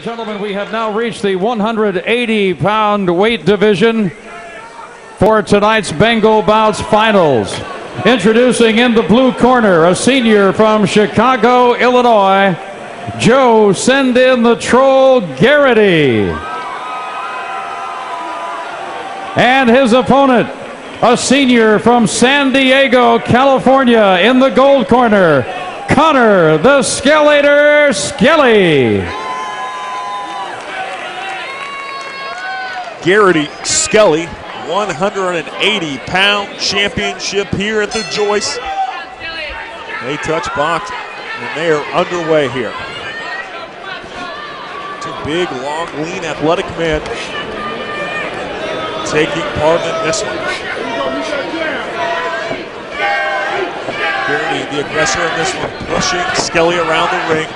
Gentlemen, we have now reached the 180-pound weight division for tonight's Bengal Bouts finals. Introducing in the blue corner, a senior from Chicago, Illinois, Joe "Send in the Troll" Garrity. And his opponent, a senior from San Diego, California, in the gold corner, Connor The Skellator Skelly. Garrity, Skelly, 180-pound championship here at the Joyce. They touch box, and they are underway here. Two big, long, lean, athletic men taking part in this one. Garrity, the aggressor in this one, pushing Skelly around the ring.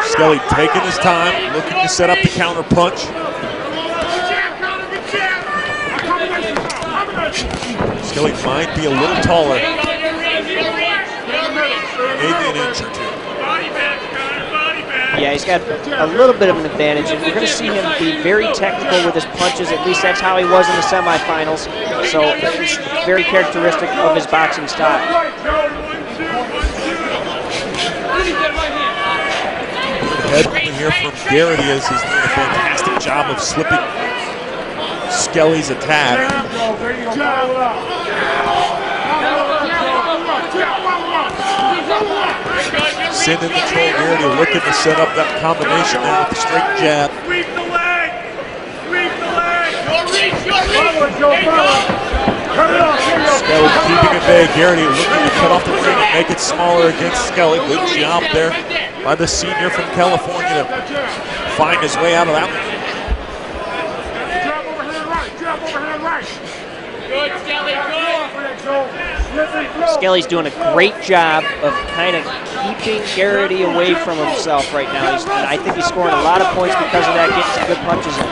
Skelly taking his time, looking to set up the counter punch. Skelly might be a little taller, maybe an inch or two. Yeah, he's got a little bit of an advantage, and we're going to see him be very technical with his punches. At least that's how he was in the semifinals. So it's very characteristic of his boxing style. Good head here from Garrity as he's doing a fantastic job of slipping Skelly's attack. Sending the Troll Garrity, looking to set up that combination there with the straight jab. Sweep the leg! Sweep the leg! Skelly keeping it big. Garrity looking to cut off the ring and make it smaller against Skelly. Good job there by the senior from California to find his way out of that one. Good, Skelly, good! Skelly's doing a great job of kind of keeping Garrity away from himself right now. And I think he's scoring a lot of points because of that, getting some good punches in.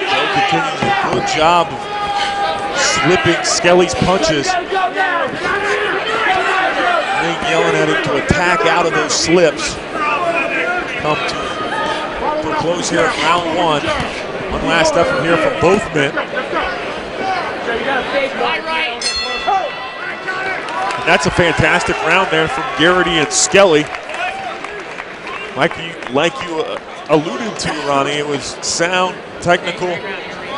Joe continues a good job of slipping Skelly's punches. Ring yelling at him to attack out of those slips. Come to close here at round one. One last effort here from both men. And that's a fantastic round there from Garrity and Skelly. Like you alluded to, Ronnie, it was sound, technical,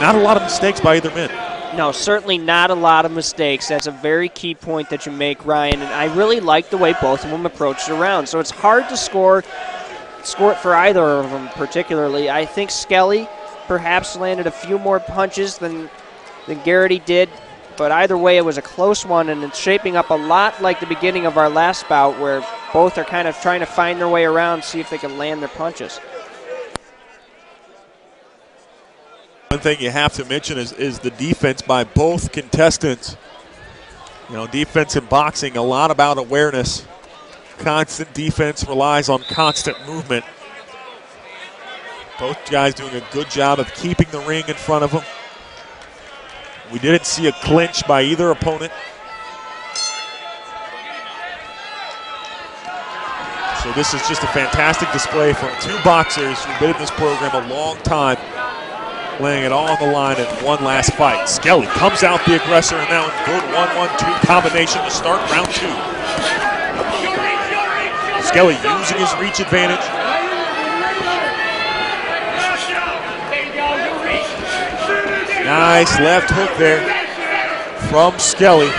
not a lot of mistakes by either man. No, certainly not a lot of mistakes. That's a very key point that you make, Ryan. And I really like the way both of them approached the round. So it's hard to score it for either of them particularly. I think Skelly perhaps landed a few more punches than Garrity did, but either way it was a close one, and it's shaping up a lot like the beginning of our last bout where both are kind of trying to find their way around, see if they can land their punches. One thing you have to mention is the defense by both contestants. You know, defense in boxing, a lot about awareness. Constant defense relies on constant movement. Both guys doing a good job of keeping the ring in front of them. We didn't see a clinch by either opponent. So this is just a fantastic display from two boxers who've been in this program a long time, laying it all on the line in one last fight. Skelly comes out the aggressor in that one. Good 1-1-2 combination to start round two. Skelly using his reach advantage. Nice left hook there from Skelly.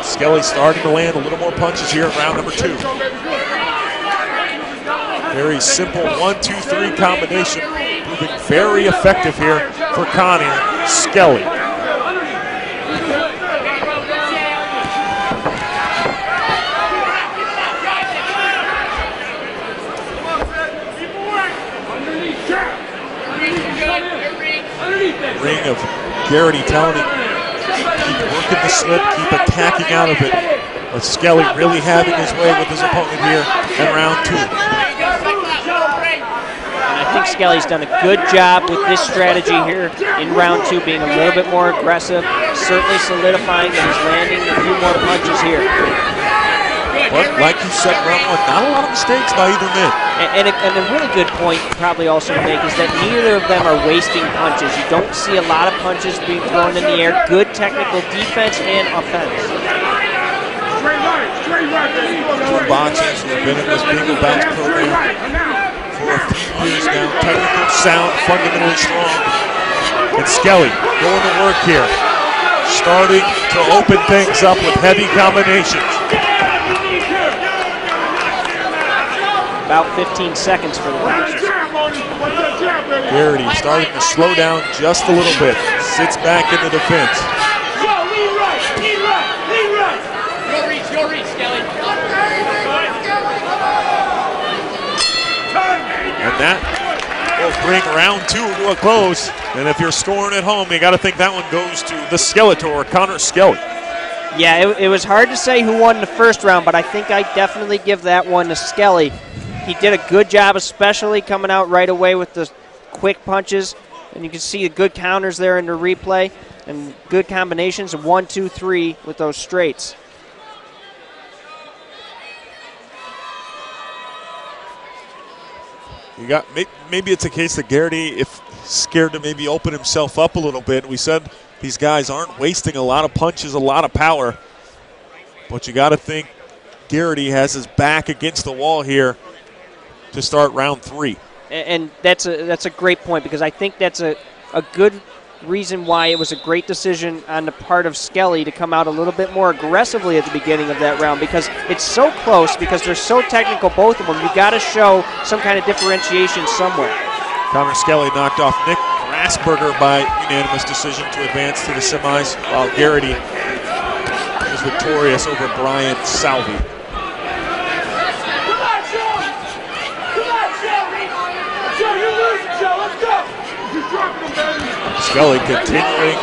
Skelly starting to land a little more punches here in round number two. Very simple 1-2-3 combination, proving very effective here for Connor Skelly. Ring of Garrity telling him, keep working the slip, keep attacking out of it. But Skelly really having his way with his opponent here in round two. And I think Skelly's done a good job with this strategy here in round two, being a little bit more aggressive, certainly solidifying that he's landing a few more punches here. But like you said, round one, not a lot of mistakes by either man. And a really good point probably also to make is that neither of them are wasting punches. You don't see a lot of punches being thrown in the air. Good technical defense and offense. Two boxers who have been in this Bengal Bouts program for a few years now. Technical, sound, fundamentally strong. And Skelly going to work here. Starting to open things up with heavy combinations. About 15 seconds for the boxers. Garrity starting to slow down just a little bit. Sits back in the defense. Your reach, Skelly. And that will bring round two to a close. And if you're scoring at home, you got to think that one goes to the Skeletor, Connor Skelly. Yeah, it was hard to say who won the first round, but I think I definitely give that one to Skelly. He did a good job, especially coming out right away with the quick punches. And you can see the good counters there in the replay and good combinations of 1, 2, 3 with those straights. You got maybe it's a case that Garrity, if scared to maybe open himself up a little bit. We said these guys aren't wasting a lot of punches, a lot of power. But you got to think Garrity has his back against the wall here to start round three. And that's a great point, because I think that's a good reason why it was a great decision on the part of Skelly to come out a little bit more aggressively at the beginning of that round, because it's so close, because they're so technical, both of them. You got to show some kind of differentiation somewhere. Connor Skelly knocked off Nick Grasberger by unanimous decision to advance to the semis, while Garrity was victorious over Brian Salvi. Skelly continuing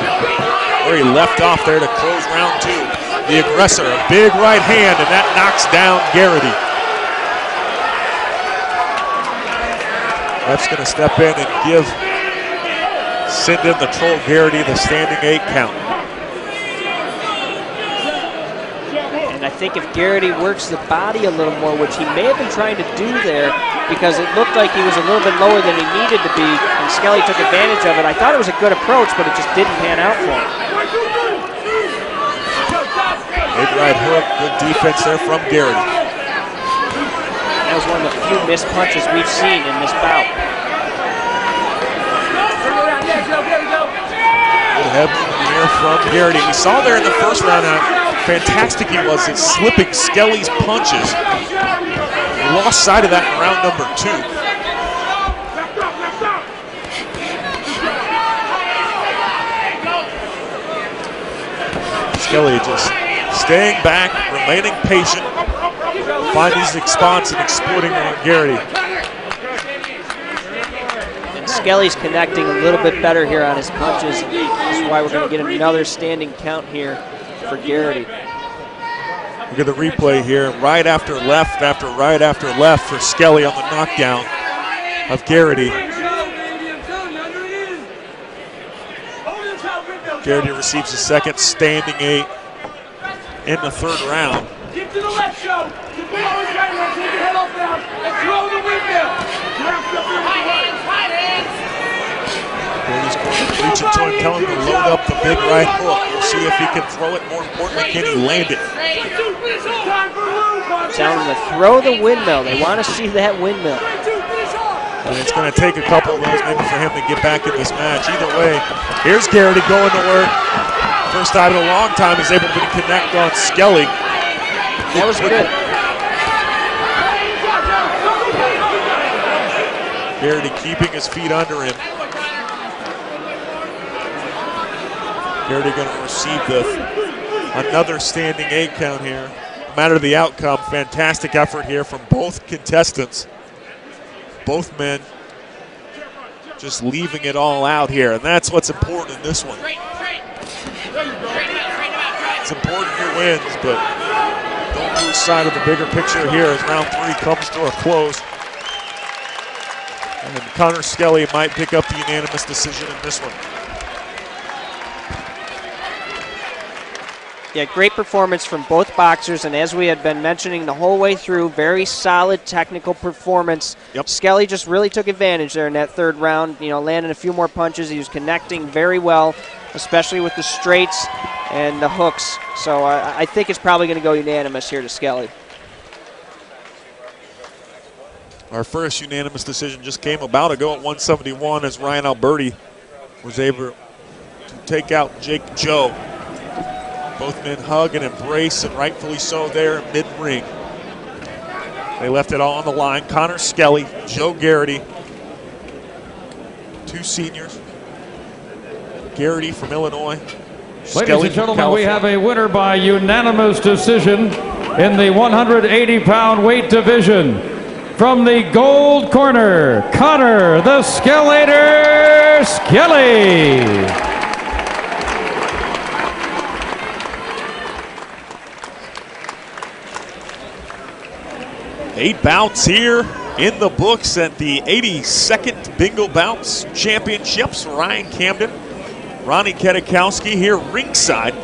where he left off there to close round two. The aggressor, a big right hand, and that knocks down Garrity. Ref's going to step in and send in the Troll Garrity the standing 8 count. And I think if Garrity works the body a little more, which he may have been trying to do there, because it looked like he was a little bit lower than he needed to be, and Skelly took advantage of it. I thought it was a good approach, but it just didn't pan out for him. Big right hook, good defense there from Garrity. That was one of the few missed punches we've seen in this bout. Good head in the air from Garrity. We saw there in the first round how fantastic he was at slipping Skelly's punches. He lost sight of that in round number 2. Skelly just staying back, remaining patient, finding his spots and exploiting on Garrity. And Skelly's connecting a little bit better here on his punches. This is why we're going to get another standing count here for Garrity. Look at the replay here. Right after left after right after left for Skelly on the knockdown of Garrity. Garrity receives a second standing 8 in the third round. Keep to the left, Joe. Keep it always right where take your head off down and throw the windmill. Garrity's reaching to him, telling him to load up the big right hook. We'll see if he can throw it. More importantly, can he land it? Telling him to throw the windmill. They want to see that windmill. And it's going to take a couple of those maybe for him to get back in this match. Either way, here's Garrity going to work. First time in a long time he's able to connect on Skelly. That was good. Garrity keeping his feet under him. Garrity going to receive another standing 8 count here. No matter the outcome, fantastic effort here from both contestants. Both men just leaving it all out here, and that's what's important in this one. It's important who wins, but don't lose sight of the bigger picture here as round 3 comes to a close. And Connor Skelly might pick up the unanimous decision in this one. Yeah, great performance from both boxers, and as we had been mentioning the whole way through, very solid technical performance. Yep. Skelly just really took advantage there in that third round, landing a few more punches. He was connecting very well, especially with the straights and the hooks. So I think it's probably going to go unanimous here to Skelly. Our first unanimous decision just came about ago at 171 as Ryan Alberti was able to take out Jake Joe. Both men hug and embrace, and rightfully so there mid-ring. They left it all on the line. Connor Skelly, Joe Garrity, two seniors. Garrity from Illinois. Ladies and gentlemen, we have a winner by unanimous decision in the 180-pound weight division. From the gold corner, Connor The Skellator Skelly. 8 bouts here in the books at the 82nd Bengal Bouts Championships. Ryan Camden, Ronnie Kedikowski here ringside.